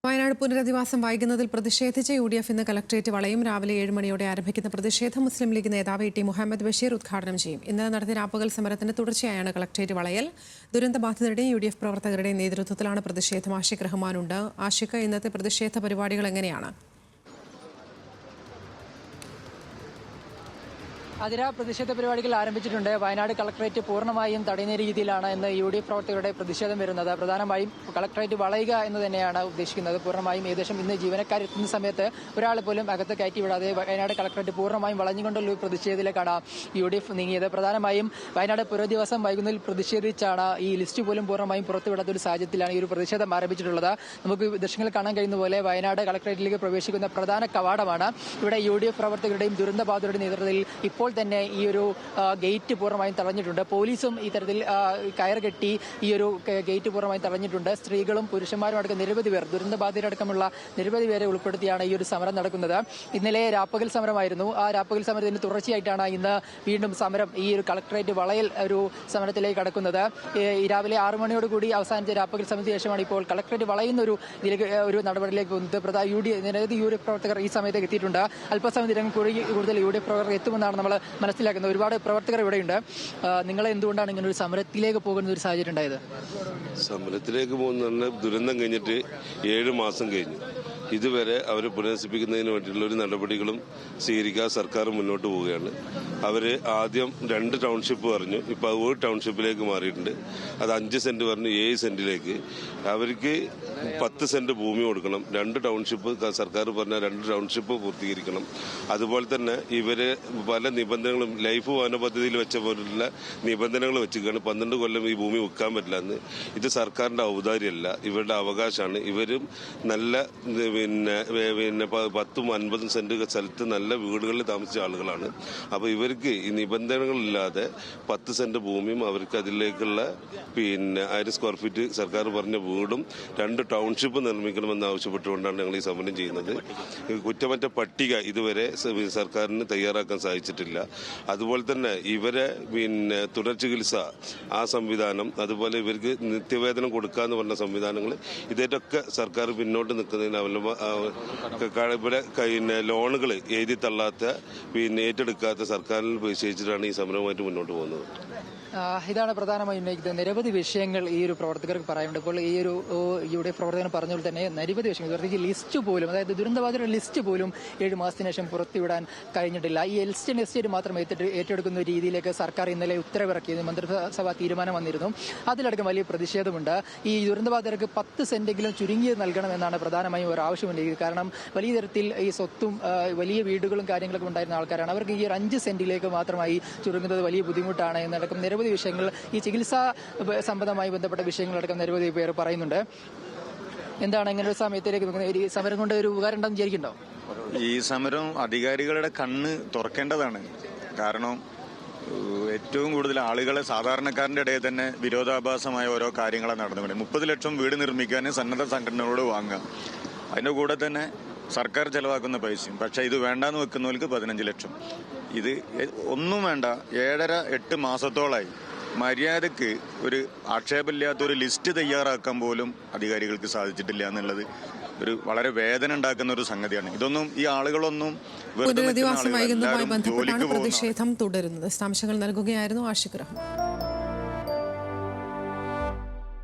വയനാട് പുനരധിവാസം വൈകുന്നതിൽ പ്രതിഷേധിച്ച് UDF ഇന്ന് കളക്ടറേറ്റ് വളയും. രാവിലെ 7 മണിയോടെ ആരംഭിക്കുന്ന പ്രതിഷേധം മുസ്ലിം ലീഗ് നേതാവ് ടി മുഹമ്മദ് ബഷീർ ഉദ്ഘാടനം ചെയ്യും. ഇന്നലെ നടത്തിയ രാപ്പകൽ സമരത്തിന് തുടർച്ചയായാണ് കളക്ടറേറ്റ് വളയൽ. ദുരന്തബാധിതരുടെയും UDF പ്രവർത്തകരുടെയും നേതൃത്വത്തിലാണ് പ്രതിഷേധം. ആഷിഖ് റഹ്മാനുണ്ട്. ആഷിഖ്, ഇന്നത്തെ പ്രതിഷേധ പരിപാടികൾ എങ്ങനെയാണ്? പ്രതിഷേധ പരിപാടികൾ ആരംഭിച്ചിട്ടുണ്ട്. വയനാട് കളക്ടറേറ്റ് പൂർണ്ണമായും തടയുന്ന രീതിയിലാണ് ഇന്ന് UDF പ്രവർത്തകരുടെ പ്രതിഷേധം വരുന്നത്. പ്രധാനമായും കളക്ടറേറ്റ് വളയുക എന്ന് തന്നെയാണ് ഉദ്ദേശിക്കുന്നത്. പൂർണ്ണമായും ഏകദേശം ഇന്ന് ജീവനക്കാരെത്തുന്ന സമയത്ത് ഒരാൾ പോലും അകത്ത് കയറ്റി വിടാതെ വയനാട് കളക്ടറേറ്റ് പൂർണ്ണമായും വളഞ്ഞുകൊണ്ടുള്ള ഒരു പ്രതിഷേധത്തിലേക്കാണ് UDF നീങ്ങിയത്. പ്രധാനമായും വയനാട് പുനരധിവാസം വൈകുന്നതിൽ പ്രതിഷേധിച്ചാണ് ഈ ലിസ്റ്റ് പോലും പൂർണ്ണമായും പുറത്തുവിടാത്ത ഒരു സാഹചര്യത്തിലാണ് ഈ ഒരു പ്രതിഷേധം ആരംഭിച്ചിട്ടുള്ളത്. നമുക്ക് ദൃശ്യങ്ങൾ കാണാൻ കഴിയുന്ന പോലെ വയനാട് കളക്ടറേറ്റിലേക്ക് പ്രവേശിക്കുന്ന പ്രധാന കവാടമാണ്. ഇവിടെ UDF പ്രവർത്തകരുടെയും ദുരന്തബാധിതരുടെയും നേതൃത്വത്തിൽ ഇപ്പോൾ തന്നെ ഈ ഒരു ഗേറ്റ് പൂർണ്ണമായും തടഞ്ഞിട്ടുണ്ട്. പോലീസും ഇത്തരത്തിൽ കയർ കെട്ടി ഈ ഒരു ഗേറ്റ് പൂർണ്ണമായും തടഞ്ഞിട്ടുണ്ട്. സ്ത്രീകളും പുരുഷന്മാരും അടക്കം നിരവധി പേർ, ദുരന്തബാധിതരടക്കമുള്ള നിരവധി പേരെ ഉൾപ്പെടുത്തിയാണ് ഈ ഒരു സമരം നടക്കുന്നത്. ഇന്നലെ രാപ്പകൽ സമരമായിരുന്നു. ആ രാപ്പകൽ സമരത്തിന് തുടർച്ചയായിട്ടാണ് ഇന്ന് വീണ്ടും സമരം ഈ ഒരു കളക്ടറേറ്റ് വളയൽ ഒരു സമരത്തിലേക്ക് കടക്കുന്നത്. രാവിലെ 6 മണിയോടുകൂടി അവസാനിച്ച രാപ്പകൽ സമരത്തിന് ശേഷമാണ് ഇപ്പോൾ കളക്ടറേറ്റ് വളയുന്ന ഒരു നടപടിയിലേക്ക് പോകുന്നത്. നിരവധി UDF പ്രവർത്തകർ ഈ സമയത്തേക്ക് എത്തിയിട്ടുണ്ട്. അല്പസമയത്തിനും കൂടുതൽ UDF പ്രവർത്തകർ എത്തുമെന്നാണ് നമ്മൾ മനസ്സിലാക്കുന്നത്. ഒരുപാട് പ്രവർത്തകർ ഇവിടെയുണ്ട്. നിങ്ങൾ എന്തുകൊണ്ടാണ് ഇങ്ങനെ ഒരു സമരത്തിലേക്ക് പോകുന്ന ഒരു സാഹചര്യം ഉണ്ടായത്? സമരത്തിലേക്ക് പോകുന്ന ദുരന്തം കഴിഞ്ഞിട്ട് 7 മാസം കഴിഞ്ഞു. ഇതുവരെ അവരെ പുനരധിവസിപ്പിക്കുന്നതിന് വേണ്ടിയിട്ടുള്ള ഒരു നടപടികളും സ്വീകരിക്കാൻ സർക്കാർ മുന്നോട്ട് പോവുകയാണ്. അവർ ആദ്യം 2 ടൗൺഷിപ്പ് പറഞ്ഞു. ഇപ്പോൾ അത് 1 ടൗൺഷിപ്പിലേക്ക് മാറിയിട്ടുണ്ട്. അത് 5 സെന്റ് പറഞ്ഞു 7 സെന്റിലേക്ക്. അവർക്ക് 10 സെന്റ് ഭൂമി കൊടുക്കണം. 2 ടൗൺഷിപ്പ് സർക്കാർ പറഞ്ഞ 2 ടൗൺഷിപ്പ് പൂർത്തീകരിക്കണം. അതുപോലെ തന്നെ ഇവര് പല നിബന്ധനകളും ലൈഫ് ഭവന പദ്ധതിയിൽ വെച്ച പോലുള്ള നിബന്ധനകൾ വെച്ചിരിക്കുകയാണ്. 12 കൊല്ലം ഈ ഭൂമി വിൽക്കാൻ പറ്റില്ല എന്ന്. ഇത് സർക്കാരിന്റെ ഔദാര്യമല്ല, ഇവരുടെ അവകാശമാണ്. ഇവരും നല്ല പിന്നെ 10-50 സെന്റ് സ്ഥലത്ത് നല്ല വീടുകളിൽ താമസിച്ച ആളുകളാണ്. അപ്പോൾ ഇവർക്ക് ഈ നിബന്ധനകളില്ലാതെ 10 സെന്റ് ഭൂമിയും അവർക്ക് അതിലേക്കുള്ള 1000 സ്ക്വയർ ഫീറ്റ് സർക്കാർ പറഞ്ഞ വീടും 2 ടൗൺഷിപ്പ് നിർമ്മിക്കണമെന്ന് ആവശ്യപ്പെട്ടുകൊണ്ടാണ് ഞങ്ങൾ ഈ സമരം ചെയ്യുന്നത്. കുറ്റമറ്റ പട്ടിക ഇതുവരെ സർക്കാരിന് തയ്യാറാക്കാൻ സാധിച്ചിട്ടില്ല. അതുപോലെ തന്നെ ഇവരെ തുടർ ചികിത്സ ആ സംവിധാനം, അതുപോലെ ഇവർക്ക് നിത്യവേതനം കൊടുക്കാന്ന് പറഞ്ഞ സംവിധാനങ്ങൾ, ഇതേറ്റൊക്കെ സർക്കാർ പിന്നോട്ട് നിൽക്കുന്നതിന് ഇവിടെ ലോണുകൾ എഴുതി തള്ളാത്ത ഏറ്റെടുക്കാത്ത സർക്കാരിൽ പരിശോധിച്ചിട്ടാണ് ഈ സമരവുമായിട്ട് മുന്നോട്ട് പോകുന്നത്. ഇതാണ് പ്രധാനമായും ഉന്നയിക്കുന്നത്. നിരവധി വിഷയങ്ങൾ ഈ ഒരു പ്രവർത്തകർക്ക് പറയാനുണ്ട്. ഇപ്പോൾ ഈ ഒരു UDF പ്രവർത്തകർ പറഞ്ഞ പോലെ തന്നെ നിരവധി വിഷയങ്ങൾ, പ്രത്യേകിച്ച് ലിസ്റ്റ് പോലും, അതായത് ദുരന്തബാധിതരുടെ ലിസ്റ്റ് പോലും 7 മാസത്തിന് ശേഷം പുറത്തുവിടാൻ കഴിഞ്ഞിട്ടില്ല. ഈ എസ്റ്റേറ്റ് മാത്രം ഏറ്റെടുക്കുന്ന രീതിയിലേക്ക് സർക്കാർ ഇന്നലെ ഉത്തരവിറക്കിയത് മന്ത്രിസഭാ തീരുമാനം വന്നിരുന്നു. അതിലടക്കം വലിയ പ്രതിഷേധമുണ്ട്. ഈ ദുരന്തബാധിതർക്ക് 10 സെന്റെങ്കിലും ചുരുങ്ങിയത് നൽകണമെന്നാണ് പ്രധാനമായും ഒരു ആവശ്യമുണ്ടെങ്കിൽ. കാരണം വലിയ തരത്തിൽ ഈ സ്വത്തും വലിയ വീടുകളും കാര്യങ്ങളൊക്കെ ഉണ്ടായിരുന്ന ആൾക്കാരാണ്. അവർക്ക് ഈ 5 സെന്റിലേക്ക് മാത്രമായി ചുരുങ്ങുന്നത് വലിയ ബുദ്ധിമുട്ടാണ് എന്നടക്കം നിരവധി വിഷയങ്ങൾ, ഈ ചികിത്സാ സംബന്ധമായി ബന്ധപ്പെട്ട വിഷയങ്ങളടക്കം നിരവധി പേർ പറയുന്നുണ്ട്. എന്താണ് ഇങ്ങനെ ഒരു സമയത്തിലേക്ക് ഈ സമരം കൊണ്ട് ഒരു ഉപകാരം ഉണ്ടെന്ന് വിചാരിക്കണ്ടോ? ഈ സമരം അധികാരികളുടെ കണ്ണ് തുറക്കേണ്ടതാണ്. കാരണം ഏറ്റവും കൂടുതൽ ആളുകളെ, സാധാരണക്കാരന്റെ ഇടയിൽ തന്നെ വിരോധാഭാസമായ ഓരോ കാര്യങ്ങളാണ് നടന്നുകൊണ്ട് 30 ലക്ഷം വീട് നിർമ്മിക്കാൻ സന്നദ്ധ സംഘടനകളോട് വാങ്ങുക. അതിന്റെ കൂടെ തന്നെ സർക്കാർ ചെലവാക്കുന്ന പൈസയും. പക്ഷെ ഇത് വേണ്ടാന്ന് വെക്കുന്നവർക്ക് 15 ലക്ഷം. ഇത് ഒന്നും വേണ്ട. 7.5-8 മാസത്തോളായി മര്യാദക്ക് ഒരു ആക്ഷേപമില്ലാത്തൊരു ലിസ്റ്റ് തയ്യാറാക്കാൻ പോലും അധികാരികൾക്ക് സാധിച്ചിട്ടില്ല എന്നുള്ളത് ഒരു വളരെ വേദന ഉണ്ടാക്കുന്ന ഒരു സംഗതിയാണ്. ഇതൊന്നും ഈ ആളുകളൊന്നും പുനരധിവാസം വൈകുന്നതുമായി ബന്ധപ്പെട്ടാണ് പ്രതിഷേധം തുടരുന്നത്. വിശദാംശങ്ങൾ നൽകുകയായിരുന്നു ആഷിഖ് റഹ്മാൻ.